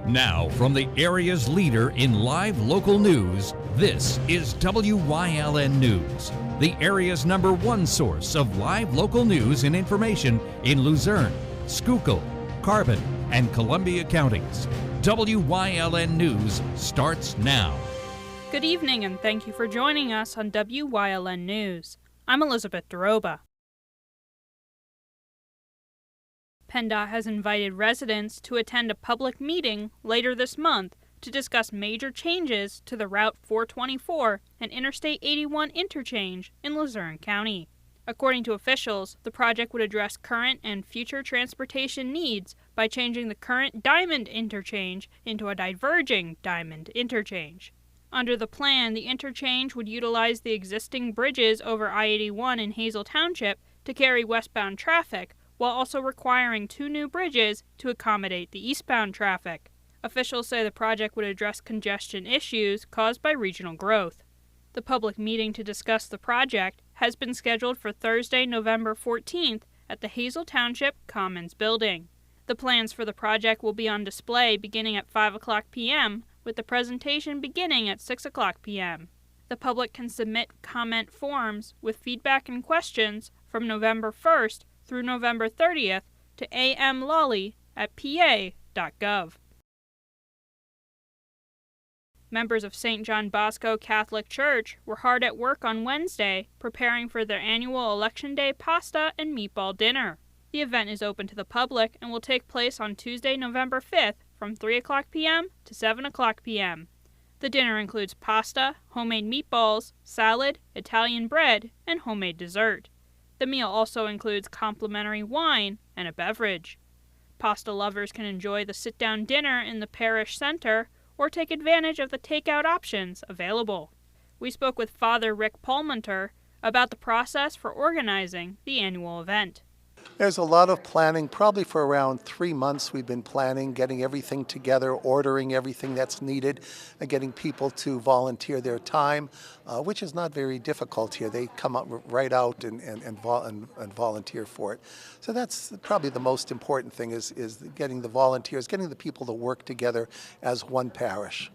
Now, from the area's leader in live local news, this is WYLN News, the area's #1 source of live local news and information in Luzerne, Schuylkill, Carbon, and Columbia counties. WYLN News starts now. Good evening, and thank you for joining us on WYLN News. I'm Elizabeth Doroba. PennDOT has invited residents to attend a public meeting later this month to discuss major changes to the Route 424 and Interstate 81 interchange in Luzerne County. According to officials, the project would address current and future transportation needs by changing the current Diamond interchange into a diverging Diamond interchange. Under the plan, the interchange would utilize the existing bridges over I-81 in Hazel Township to carry westbound traffic, while also requiring 2 new bridges to accommodate the eastbound traffic. Officials say the project would address congestion issues caused by regional growth. The public meeting to discuss the project has been scheduled for Thursday, November 14th at the Hazel Township Commons Building. The plans for the project will be on display beginning at 5 o'clock p.m., with the presentation beginning at 6 o'clock p.m. The public can submit comment forms with feedback and questions from November 1st through November 30th to amlolly@pa.gov. Members of St. John Bosco Catholic Church were hard at work on Wednesday preparing for their annual Election Day pasta and meatball dinner. The event is open to the public and will take place on Tuesday, November 5th from 3 o'clock p.m. to 7 o'clock p.m. The dinner includes pasta, homemade meatballs, salad, Italian bread, and homemade dessert. The meal also includes complimentary wine and a beverage. Pasta lovers can enjoy the sit-down dinner in the parish center or take advantage of the takeout options available. We spoke with Father Rick Palmenter about the process for organizing the annual event. There's a lot of planning. Probably for around 3 months we've been planning, getting everything together, ordering everything that's needed, and getting people to volunteer their time, which is not very difficult here. They come up right out and volunteer for it. So that's probably the most important thing is getting the volunteers, getting the people to work together as one parish.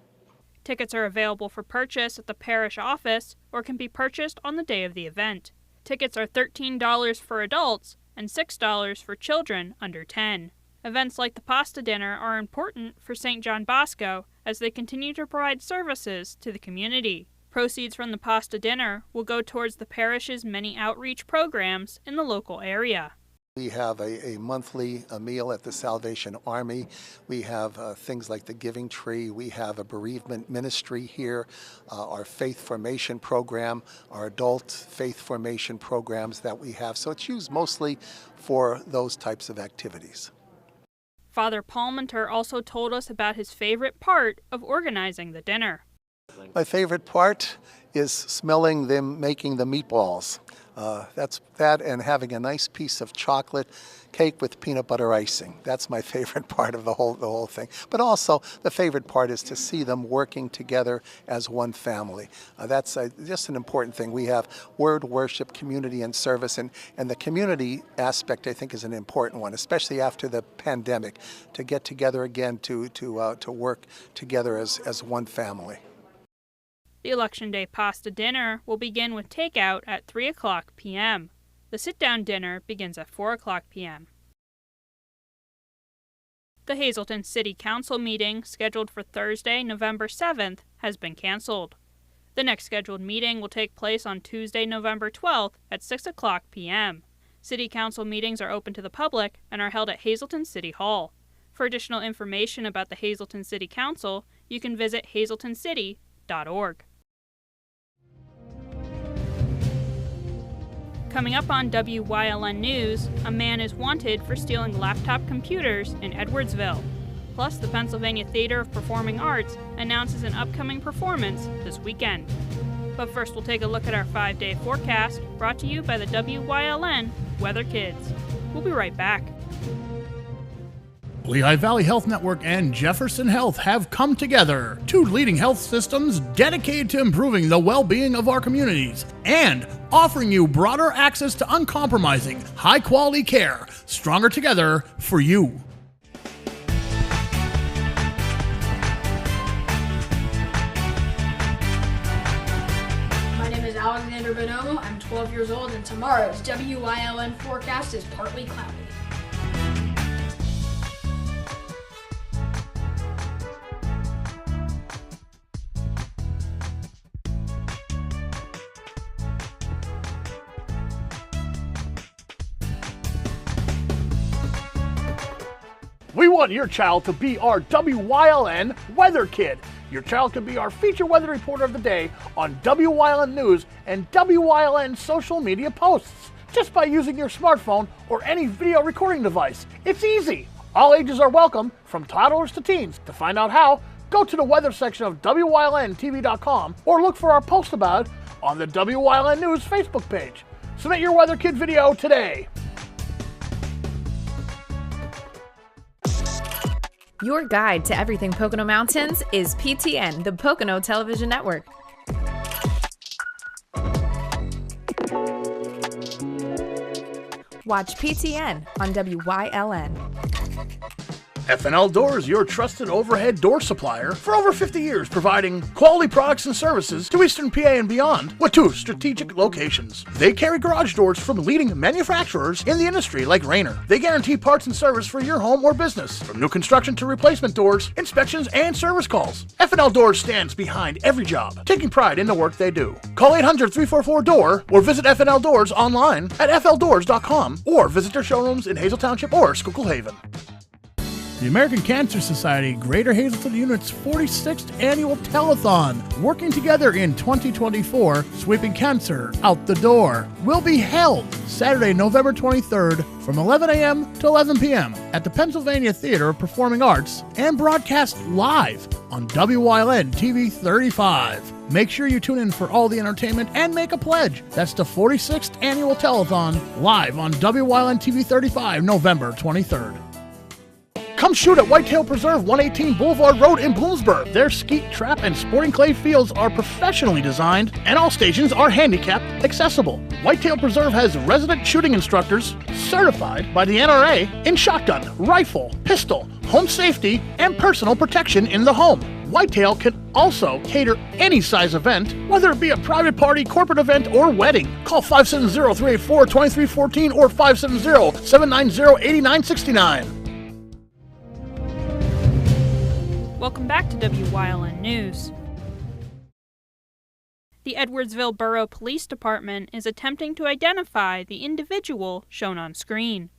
Tickets are available for purchase at the parish office or can be purchased on the day of the event. Tickets are $13 for adults and $6 for children under 10. Events like the pasta dinner are important for St. John Bosco as they continue to provide services to the community. Proceeds from the pasta dinner will go towards the parish's many outreach programs in the local area. We have a monthly meal at the Salvation Army. We have things like the Giving Tree. We have a bereavement ministry here, our faith formation program, our adult faith formation programs that we have. So it's used mostly for those types of activities. Father Palmenter also told us about his favorite part of organizing the dinner. My favorite part is smelling them making the meatballs. That's that, and having a nice piece of chocolate cake with peanut butter icing. That's my favorite part of the whole thing. But also, the favorite part is to see them working together as one family. That's just an important thing. We have word, worship, community, and service, and the community aspect, I think, is an important one, especially after the pandemic, to get together again to work together as one family. The Election Day pasta dinner will begin with takeout at 3 o'clock p.m. The sit-down dinner begins at 4 o'clock p.m. The Hazleton City Council meeting, scheduled for Thursday, November 7th, has been canceled. The next scheduled meeting will take place on Tuesday, November 12th at 6 o'clock p.m. City Council meetings are open to the public and are held at Hazleton City Hall. For additional information about the Hazleton City Council, you can visit hazletoncity.org. Coming up on WYLN News, a man is wanted for stealing laptop computers in Edwardsville. Plus, the Pennsylvania Theater of Performing Arts announces an upcoming performance this weekend. But first, we'll take a look at our 5-day forecast, brought to you by the WYLN Weather Kids. We'll be right back. Lehigh Valley Health Network and Jefferson Health have come together, 2 leading health systems dedicated to improving the well-being of our communities and offering you broader access to uncompromising, high-quality care, stronger together for you. Xander Bonomo. I'm 12 years old, and tomorrow's WYLN forecast is partly cloudy. We want your child to be our WYLN weather kid. Your child can be our feature weather reporter of the day on WYLN News and WYLN social media posts just by using your smartphone or any video recording device. It's easy. All ages are welcome, from toddlers to teens. To find out how, go to the weather section of WYLNTV.com or look for our post about it on the WYLN News Facebook page. Submit your weather kid video today. Your guide to everything Pocono Mountains is PTN, the Pocono Television Network. Watch PTN on WYLN. FNL Doors, your trusted overhead door supplier for over 50 years, providing quality products and services to Eastern PA and beyond with 2 strategic locations. They carry garage doors from leading manufacturers in the industry like Rainer. They guarantee parts and service for your home or business, from new construction to replacement doors, inspections, and service calls. FNL Doors stands behind every job, taking pride in the work they do. Call 800-344-DOOR or visit FNL Doors online at fldoors.com or visit their showrooms in Hazel Township or Schuylkill Haven. The American Cancer Society Greater Hazelton Unit's 46th Annual Telethon, working together in 2024, sweeping cancer out the door, will be held Saturday, November 23rd from 11 a.m. to 11 p.m. at the Pennsylvania Theater of Performing Arts and broadcast live on WYLN TV 35. Make sure you tune in for all the entertainment and make a pledge. That's the 46th Annual Telethon, live on WYLN TV 35, November 23rd. Come shoot at Whitetail Preserve, 118 Boulevard Road in Bloomsburg. Their skeet, trap, and sporting clay fields are professionally designed, and all stations are handicap accessible. Whitetail Preserve has resident shooting instructors certified by the NRA in shotgun, rifle, pistol, home safety, and personal protection in the home. Whitetail can also cater any size event, whether it be a private party, corporate event, or wedding. Call 570-384-2314 or 570-790-8969. Welcome back to WYLN News. The Edwardsville Borough Police Department is attempting to identify the individual shown on screen.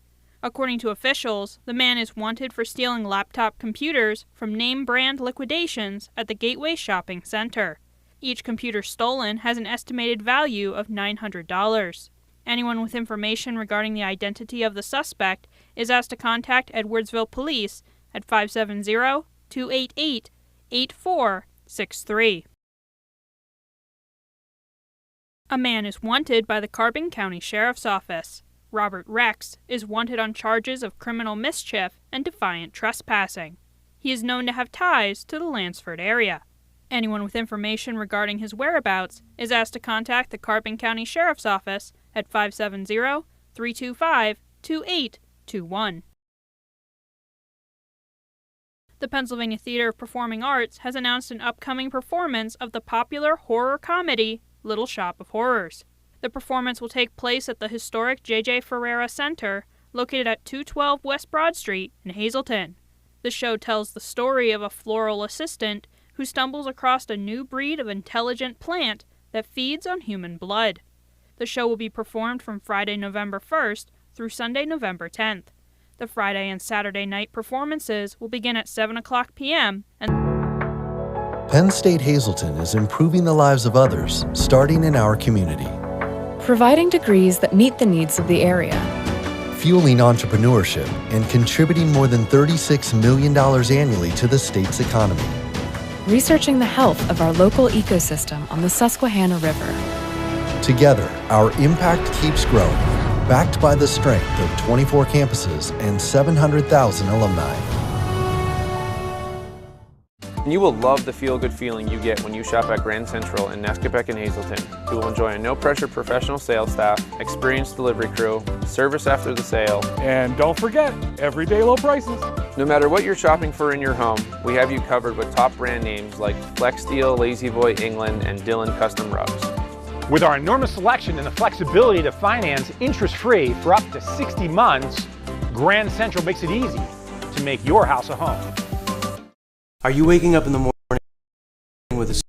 According to officials, the man is wanted for stealing laptop computers from name-brand liquidations at the Gateway Shopping Center. Each computer stolen has an estimated value of $900. Anyone with information regarding the identity of the suspect is asked to contact Edwardsville Police at 570-288-8463. A man is wanted by the Carbon County Sheriff's Office. Robert Rex is wanted on charges of criminal mischief and defiant trespassing. He is known to have ties to the Lansford area. Anyone with information regarding his whereabouts is asked to contact the Carbon County Sheriff's Office at 570-325-2821. The Pennsylvania Theater of Performing Arts has announced an upcoming performance of the popular horror comedy Little Shop of Horrors. The performance will take place at the historic J.J. Ferreira Center, located at 212 West Broad Street in Hazelton. The show tells the story of a floral assistant who stumbles across a new breed of intelligent plant that feeds on human blood. The show will be performed from Friday, November 1st through Sunday, November 10th. The Friday and Saturday night performances will begin at 7 o'clock p.m. Penn State Hazelton is improving the lives of others, starting in our community. Providing degrees that meet the needs of the area. Fueling entrepreneurship and contributing more than $36 million annually to the state's economy. Researching the health of our local ecosystem on the Susquehanna River. Together, our impact keeps growing, backed by the strength of 24 campuses and 700,000 alumni. You will love the feel-good feeling you get when you shop at Grand Central in Nescopeck and Hazelton. You will enjoy a no-pressure professional sales staff, experienced delivery crew, service after the sale, and don't forget, everyday low prices. No matter what you're shopping for in your home, we have you covered with top brand names like Flex Steel, Lazy Boy England, and Dillon Custom Rugs. With our enormous selection and the flexibility to finance interest-free for up to 60 months, Grand Central makes it easy to make your house a home. Are you waking up in the morning with a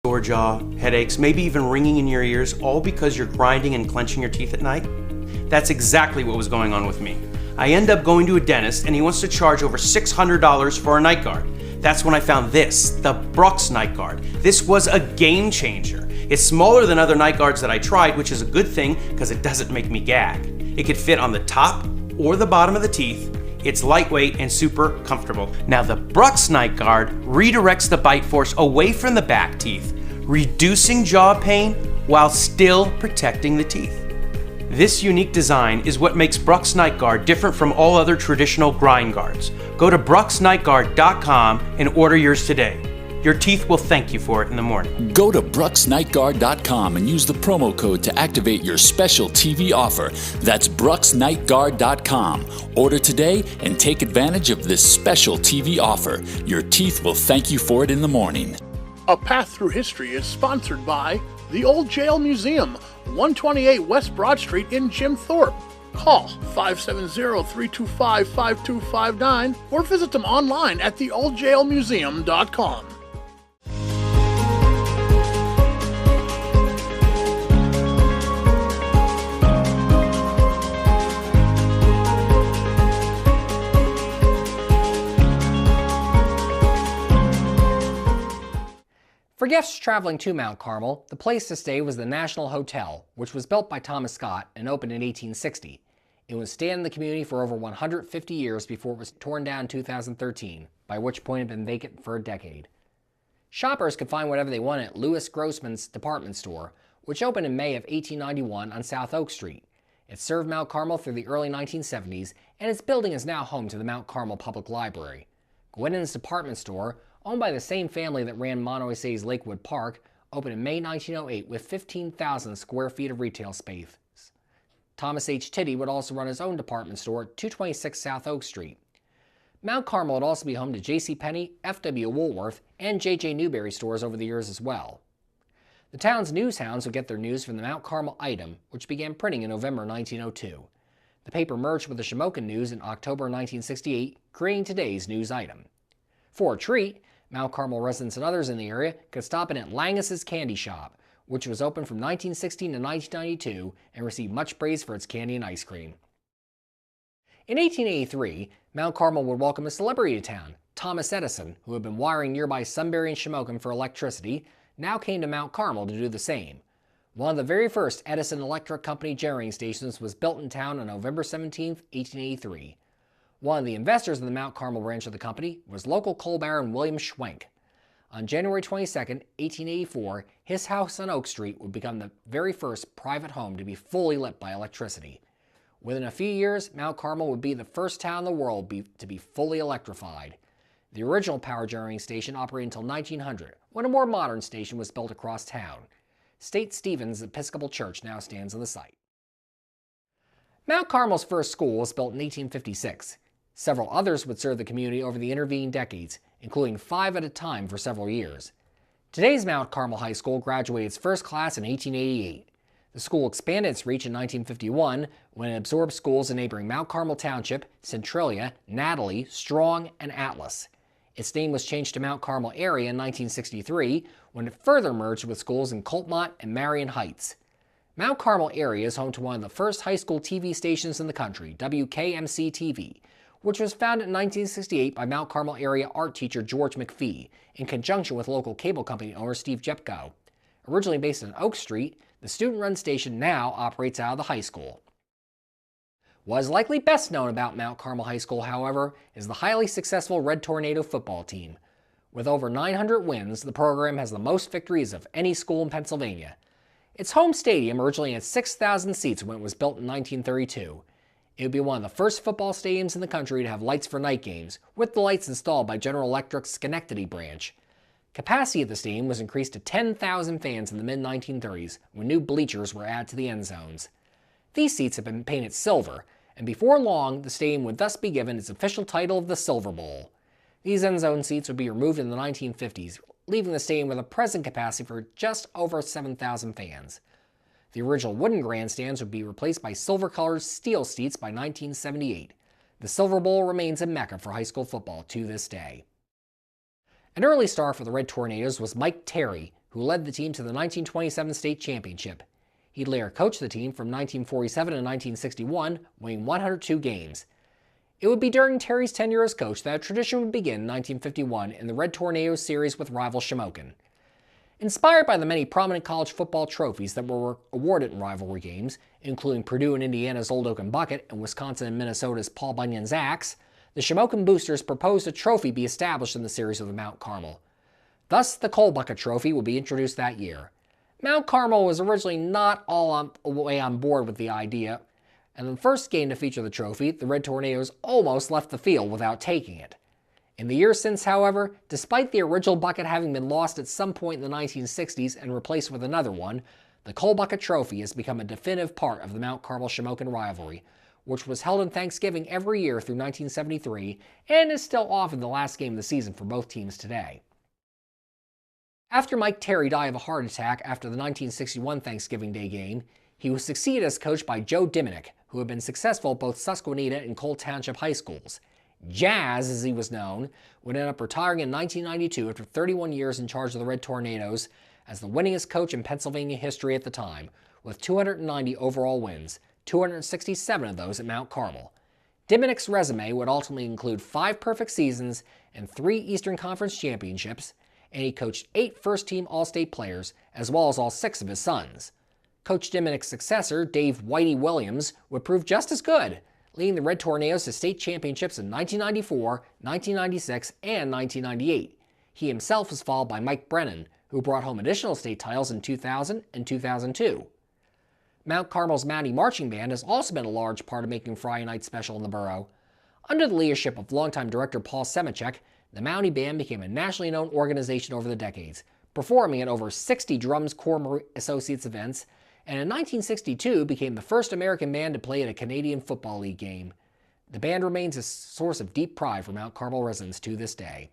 sore jaw, headaches, maybe even ringing in your ears, all because you're grinding and clenching your teeth at night? That's exactly what was going on with me. I end up going to a dentist and he wants to charge over $600 for a night guard. That's when I found this, the Brooks Night Guard. This was a game changer. It's smaller than other night guards that I tried, which is a good thing because it doesn't make me gag. It could fit on the top or the bottom of the teeth. It's lightweight and super comfortable. Now the Brooks Night Guard redirects the bite force away from the back teeth, reducing jaw pain while still protecting the teeth. This unique design is what makes Brooks Night Guard different from all other traditional grind guards. Go to brooksnightguard.com and order yours today. Your teeth will thank you for it in the morning. Go to brooksnightguard.com and use the promo code to activate your special TV offer. That's brooksnightguard.com. Order today and take advantage of this special TV offer. Your teeth will thank you for it in the morning. A Path Through History is sponsored by the Old Jail Museum, 128 West Broad Street in Jim Thorpe. Call 570-325-5259 or visit them online at theoldjailmuseum.com. For guests traveling to Mount Carmel, the place to stay was the National Hotel, which was built by Thomas Scott and opened in 1860. It would stand in the community for over 150 years before it was torn down in 2013, by which point it had been vacant for a decade. Shoppers could find whatever they wanted at Louis Grossman's department store, which opened in May of 1891 on South Oak Street. It served Mount Carmel through the early 1970s, and its building is now home to the Mount Carmel Public Library. Gwynne's department store, owned by the same family that ran Montoursay's Lakewood Park, opened in May 1908 with 15,000 square feet of retail space. Thomas H. Titty would also run his own department store at 226 South Oak Street. Mount Carmel would also be home to JCPenney, F.W. Woolworth, and J.J. Newberry stores over the years as well. The town's newshounds would get their news from the Mount Carmel Item, which began printing in November 1902. The paper merged with the Shamokin News in October 1968, creating today's News Item. For a treat, Mount Carmel residents and others in the area could stop in at Langus's Candy Shop, which was open from 1916 to 1992 and received much praise for its candy and ice cream. In 1883, Mount Carmel would welcome a celebrity to town. Thomas Edison, who had been wiring nearby Sunbury and Shamokin for electricity, now came to Mount Carmel to do the same. One of the very first Edison Electric Company generating stations was built in town on November 17, 1883. One of the investors in the Mount Carmel branch of the company was local coal baron William Schwenk. On January 22, 1884, his house on Oak Street would become the very first private home to be fully lit by electricity. Within a few years, Mount Carmel would be the first town in the world to be fully electrified. The original power generating station operated until 1900, when a more modern station was built across town. St. Stephen's Episcopal Church now stands on the site. Mount Carmel's first school was built in 1856. Several others would serve the community over the intervening decades, including 5 at a time for several years. Today's Mount Carmel High School graduated its first class in 1888. The school expanded its reach in 1951 when it absorbed schools in neighboring Mount Carmel Township, Centralia, Natalie, Strong, and Atlas. Its name was changed to Mount Carmel Area in 1963 when it further merged with schools in Coltmont and Marion Heights. Mount Carmel Area is home to one of the first high school TV stations in the country, WKMC-TV, which was founded in 1968 by Mount Carmel area art teacher George McPhee in conjunction with local cable company owner Steve Jepko. Originally based on Oak Street, the student-run station now operates out of the high school. What is likely best known about Mount Carmel High School, however, is the highly successful Red Tornado football team. With over 900 wins, the program has the most victories of any school in Pennsylvania. Its home stadium originally had 6,000 seats when it was built in 1932. It would be one of the first football stadiums in the country to have lights for night games, with the lights installed by General Electric's Schenectady branch. Capacity of the stadium was increased to 10,000 fans in the mid-1930s when new bleachers were added to the end zones. These seats have been painted silver, and before long, the stadium would thus be given its official title of the Silver Bowl. These end zone seats would be removed in the 1950s, leaving the stadium with a present capacity for just over 7,000 fans. The original wooden grandstands would be replaced by silver-colored steel seats by 1978. The Silver Bowl remains a mecca for high school football to this day. An early star for the Red Tornadoes was Mike Terry, who led the team to the 1927 state championship. He'd later coach the team from 1947 to 1961, winning 102 games. It would be during Terry's tenure as coach that a tradition would begin in 1951 in the Red Tornadoes series with rival Shamokin. Inspired by the many prominent college football trophies that were awarded in rivalry games, including Purdue and Indiana's Old Oaken Bucket and Wisconsin and Minnesota's Paul Bunyan's Axe, the Shamokin boosters proposed a trophy be established in the series of the Mount Carmel. Thus, the Coal Bucket Trophy would be introduced that year. Mount Carmel was originally not all the way on board with the idea, and in the first game to feature the trophy, the Red Tornadoes almost left the field without taking it. In the years since, however, despite the original bucket having been lost at some point in the 1960s and replaced with another one, the Coal Bucket Trophy has become a definitive part of the Mount Carmel-Shamokin rivalry, which was held on Thanksgiving every year through 1973 and is still often the last game of the season for both teams today. After Mike Terry died of a heart attack after the 1961 Thanksgiving Day game, he was succeeded as coach by Joe Diminick, who had been successful at both Susquehanna and Cole Township high schools. Jazz, as he was known, would end up retiring in 1992 after 31 years in charge of the Red Tornadoes as the winningest coach in Pennsylvania history at the time, with 290 overall wins, 267 of those at Mount Carmel. Diminick's resume would ultimately include 5 perfect seasons and 3 Eastern Conference championships, and he coached 8 first-team All-State players, as well as all 6 of his sons. Coach Diminick's successor, Dave Whitey Williams, would prove just as good, leading the Red Tornadoes to state championships in 1994, 1996, and 1998. He himself was followed by Mike Brennan, who brought home additional state titles in 2000 and 2002. Mount Carmel's Mountie Marching Band has also been a large part of making Friday night special in the borough. Under the leadership of longtime director Paul Semachek, the Mountie Band became a nationally known organization over the decades, performing at over 60 Drums Corps Associates events, and in 1962 became the first American band to play at a Canadian Football League game. The band remains a source of deep pride for Mount Carmel residents to this day.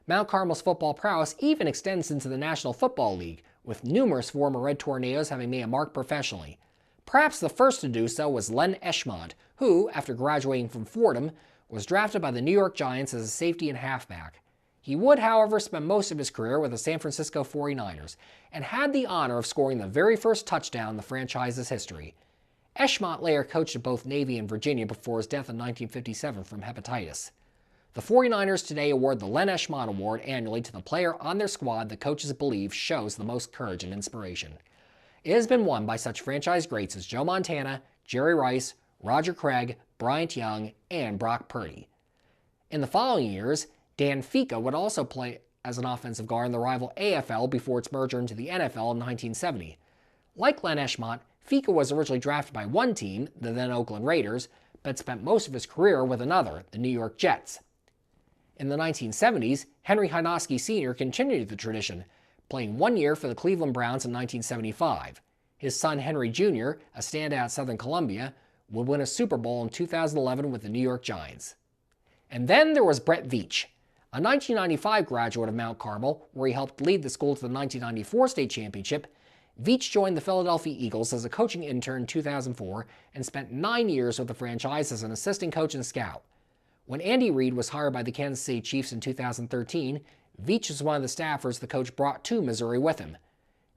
Mount Carmel's football prowess even extends into the National Football League, with numerous former Red Tornadoes having made a mark professionally. Perhaps the first to do so was Len Eschmont, who, after graduating from Fordham, was drafted by the New York Giants as a safety and halfback. He would, however, spend most of his career with the San Francisco 49ers, and had the honor of scoring the very first touchdown in the franchise's history. Eschmont later coached at both Navy and Virginia before his death in 1957 from hepatitis. The 49ers today award the Len Eschmont Award annually to the player on their squad that coaches believe shows the most courage and inspiration. It has been won by such franchise greats as Joe Montana, Jerry Rice, Roger Craig, Bryant Young, and Brock Purdy. In the following years, Dan Fica would also play as an offensive guard in the rival AFL before its merger into the NFL in 1970. Like Len Eschmont, Fica was originally drafted by one team, the then Oakland Raiders, but spent most of his career with another, the New York Jets. In the 1970s, Henry Hynoski Sr. continued the tradition, playing 1 year for the Cleveland Browns in 1975. His son Henry Jr., a standout at Southern Columbia, would win a Super Bowl in 2011 with the New York Giants. And then there was Brett Veach, a 1995 graduate of Mount Carmel, where he helped lead the school to the 1994 state championship. Veach joined the Philadelphia Eagles as a coaching intern in 2004 and spent 9 years with the franchise as an assistant coach and scout. When Andy Reid was hired by the Kansas City Chiefs in 2013, Veach was one of the staffers the coach brought to Missouri with him.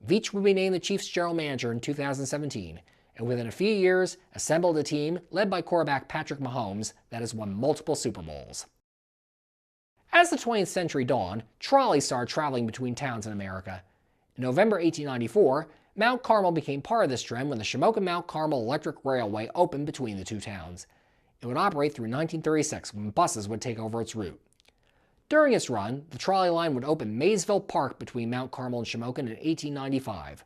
Veach would be named the Chiefs' general manager in 2017, and within a few years assembled a team led by quarterback Patrick Mahomes that has won multiple Super Bowls. As the 20th century dawned, trolleys started traveling between towns in America. In November 1894, Mount Carmel became part of this trend when the Shamokin-Mount Carmel Electric Railway opened between the two towns. It would operate through 1936 when buses would take over its route. During its run, the trolley line would open Maysville Park between Mount Carmel and Shamokin in 1895.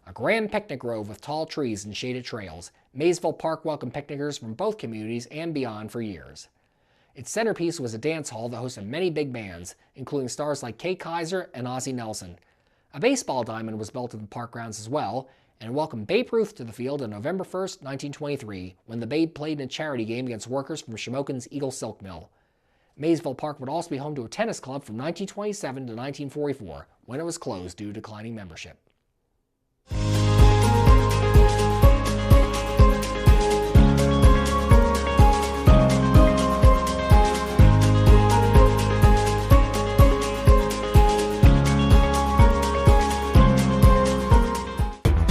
A grand picnic grove with tall trees and shaded trails, Maysville Park welcomed picnickers from both communities and beyond for years. Its centerpiece was a dance hall that hosted many big bands, including stars like Kay Kaiser and Ozzie Nelson. A baseball diamond was built in the park grounds as well, and welcomed Babe Ruth to the field on November 1, 1923, when the Babe played in a charity game against workers from Shamokin's Eagle Silk Mill. Maysville Park would also be home to a tennis club from 1927 to 1944, when it was closed due to declining membership.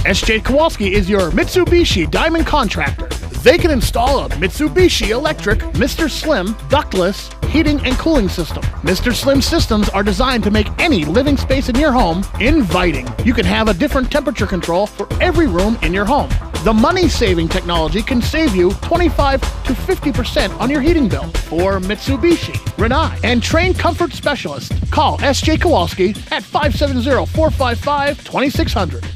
SJ Kowalski is your Mitsubishi Diamond Contractor. They can install a Mitsubishi electric Mr. Slim ductless heating and cooling system. Mr. Slim systems are designed to make any living space in your home inviting. You can have a different temperature control for every room in your home. The money-saving technology can save you 25 to 50% on your heating bill. For Mitsubishi, Rinnai, and trained comfort specialists, call SJ Kowalski at 570-455-2600.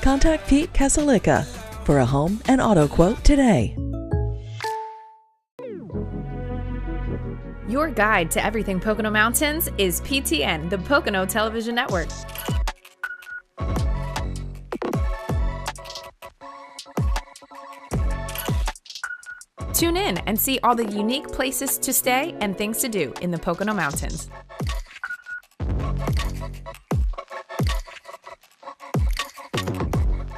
Contact Pete Casalica for a home and auto quote today. Your guide to everything Pocono Mountains is PTN, the Pocono Television Network. Tune in and see all the unique places to stay and things to do in the Pocono Mountains.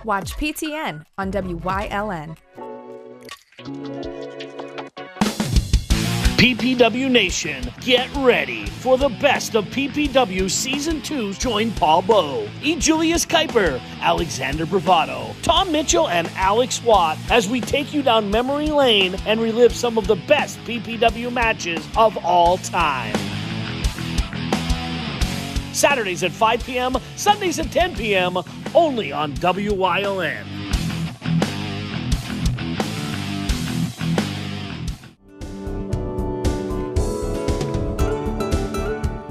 Watch PTN on WYLN. PPW Nation, get ready for the best of PPW Season 2. Join Paul Bowe, E. Julius Kuiper, Alexander Bravado, Tom Mitchell, and Alex Watt as we take you down memory lane and relive some of the best PPW matches of all time. Saturdays at 5 p.m., Sundays at 10 p.m., only on WYLN.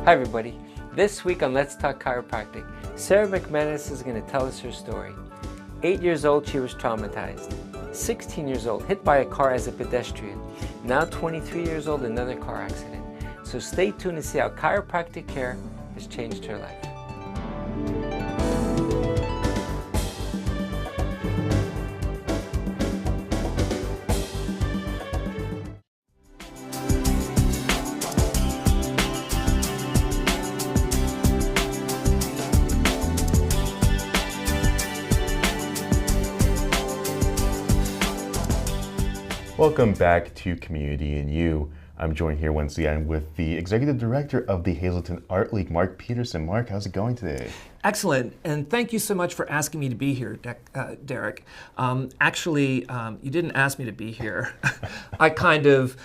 Hi everybody, this week on Let's Talk Chiropractic, Sarah McManus is going to tell us her story. 8 years old, she was traumatized. 16 years old, hit by a car as a pedestrian. Now 23 years old, another car accident. So stay tuned to see how chiropractic care has changed her life. Welcome back to Community and You. I'm joined here once again with the Executive Director of the Hazleton Art League, Mark Peterson. Mark, how's it going today? Excellent, and thank you so much for asking me to be here, Derek. Actually, you didn't ask me to be here. I kind of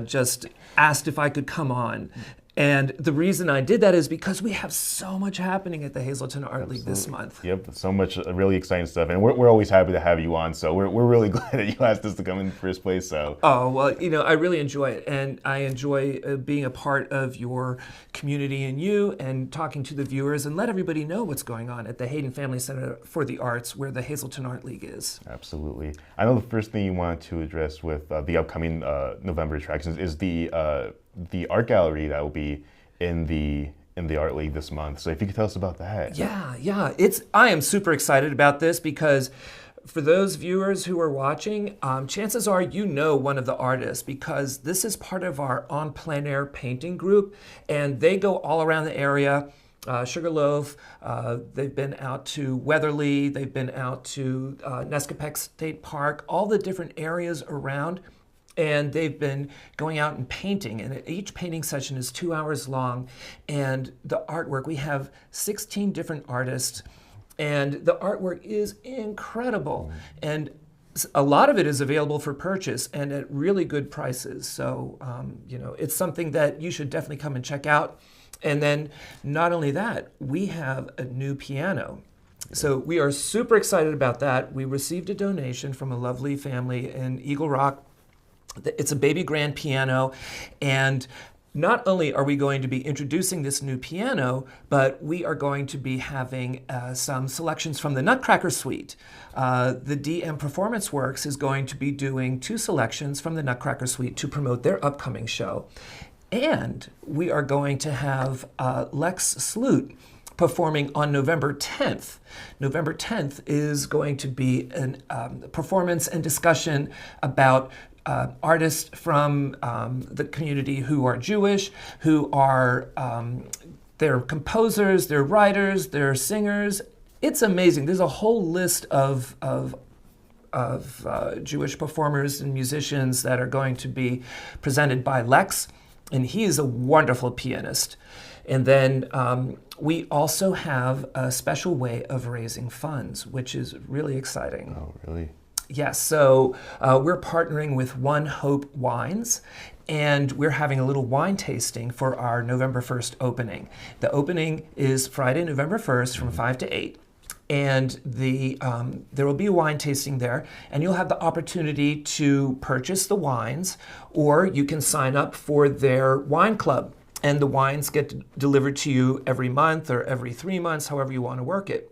just asked if I could come on. And the reason I did that is because we have so much happening at the Hazleton Art League this month. Yep, so much really exciting stuff, and we're always happy to have you on, so we're really glad that you asked us to come in the first place. So. Oh, well, you know, I really enjoy it, and I enjoy being a part of your Community and You and talking to the viewers and let everybody know what's going on at the Hayden Family Center for the Arts, where the Hazleton Art League is. Absolutely. I know the first thing you wanted to address with the upcoming November attractions is the art gallery that will be in the Art League this month. So if you could tell us about that. Yeah. I am super excited about this because for those viewers who are watching, chances are you know one of the artists because this is part of our On Plein Air painting group, and they go all around the area. Sugarloaf, they've been out to Weatherly, they've been out to Nescopec State Park, all the different areas around. And they've been going out and painting, and each painting session is 2 hours long. And the artwork, we have 16 different artists, and the artwork is incredible. And a lot of it is available for purchase and at really good prices. So, you know, it's something that you should definitely come and check out. And then not only that, we have a new piano. So we are super excited about that. We received a donation from a lovely family in Eagle Rock. It's a baby grand piano, and not only are we going to be introducing this new piano, but we are going to be having some selections from the Nutcracker Suite. The DM Performance Works is going to be doing 2 selections from the Nutcracker Suite to promote their upcoming show. And we are going to have Lex Sloot performing on November 10th. November 10th is going to be a performance and discussion about artists from the community who are Jewish, who are they're composers, they're writers, they're singers. It's amazing. There's a whole list of Jewish performers and musicians that are going to be presented by Lex, and he is a wonderful pianist. And then we also have a special way of raising funds, which is really exciting. Oh, really? Yes, so we're partnering with One Hope Wines, and we're having a little wine tasting for our November 1st opening. The opening is Friday, November 1st from 5 to 8. And there will be a wine tasting there, and you'll have the opportunity to purchase the wines, or you can sign up for their wine club. And the wines get delivered to you every month or every 3 months, however you want to work it.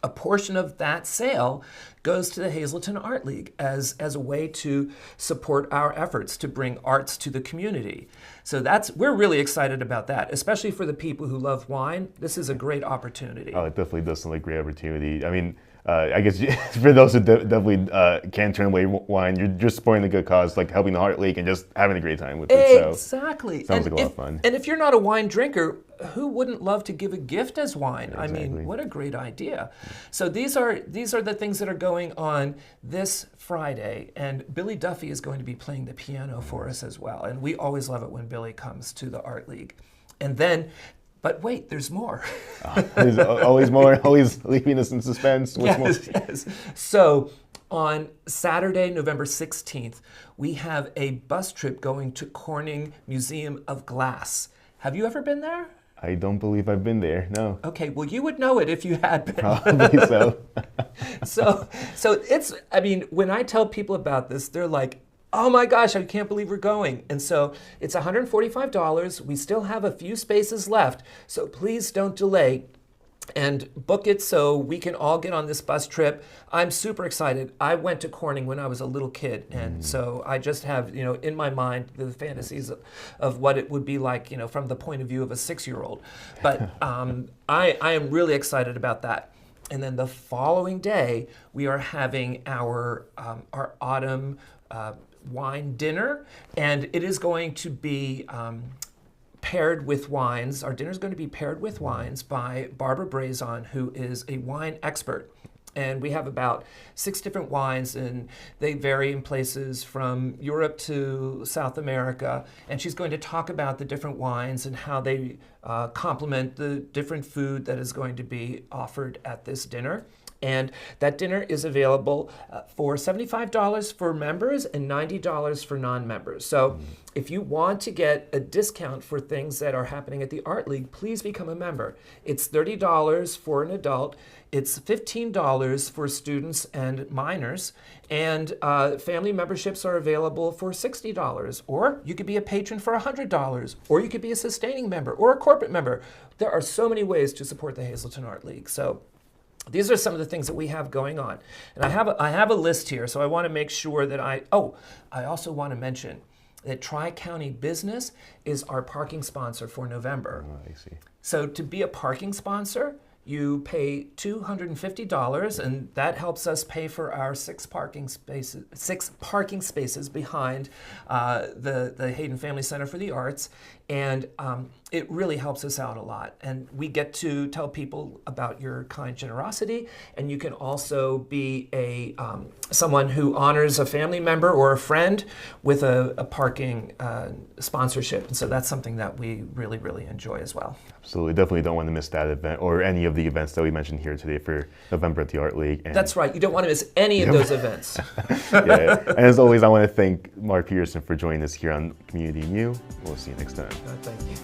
A portion of that sale goes to the Hazleton Art League as a way to support our efforts to bring arts to the community. So we're really excited about that, especially for the people who love wine. This is a great opportunity. Oh, it definitely does sound like a great opportunity. I mean, I guess for those who definitely can't turn away wine, you're just supporting a good cause, like helping the Art League and just having a great time with it. Exactly. So sounds like a lot of fun. And if you're not a wine drinker, who wouldn't love to give a gift as wine? Exactly. I mean, what a great idea. So these are the things that are going on this Friday, and Billy Duffy is going to be playing the piano for us as well. And we always love it when Billy comes to the Art League. And then, but wait, there's more. There's always more, always leaving us in suspense. What's more? Yes. So on Saturday, November 16th, we have a bus trip going to Corning Museum of Glass. Have you ever been there? I don't believe I've been there, no. Okay, well, you would know it if you had been. Probably so. So it's, I mean, when I tell people about this, they're like, oh my gosh, I can't believe we're going. And so it's $145. We still have a few spaces left, so please don't delay and book it so we can all get on this bus trip. I'm super excited. I went to Corning when I was a little kid, and so I just have, in my mind the fantasies of what it would be like, from the point of view of a 6-year-old. But I am really excited about that. And then the following day, we are having our autumn wine dinner, and it is going to be paired with wines. Our dinner is going to be paired with wines by Barbara Brazon, who is a wine expert. And we have about 6 different wines, and they vary in places from Europe to South America. And she's going to talk about the different wines and how they complement the different food that is going to be offered at this dinner. And that dinner is available for $75 for members and $90 for non-members. So if you want to get a discount for things that are happening at the Art League, please become a member. It's $30 for an adult. It's $15 for students and minors. And family memberships are available for $60. Or you could be a patron for $100. Or you could be a sustaining member or a corporate member. There are so many ways to support the Hazleton Art League. So these are some of the things that we have going on. And I have a list here, so I want to make sure that I also want to mention that Tri-County Business is our parking sponsor for November. Oh, I see. So to be a parking sponsor, you pay $250, and that helps us pay for our 6 parking spaces behind the Hayden Family Center for the Arts, and it really helps us out a lot. And we get to tell people about your kind generosity, and you can also be someone who honors a family member or a friend with a parking sponsorship, and so that's something that we really, really enjoy as well. Absolutely, definitely don't want to miss that event or any of the events that we mentioned here today for November at the Art League. And that's right, you don't want to miss any of those events. Yeah, and as always, I want to thank Mark Peterson for joining us here on Community New. We'll see you next time. Thank you.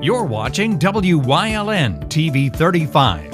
You're watching WYLN TV 35,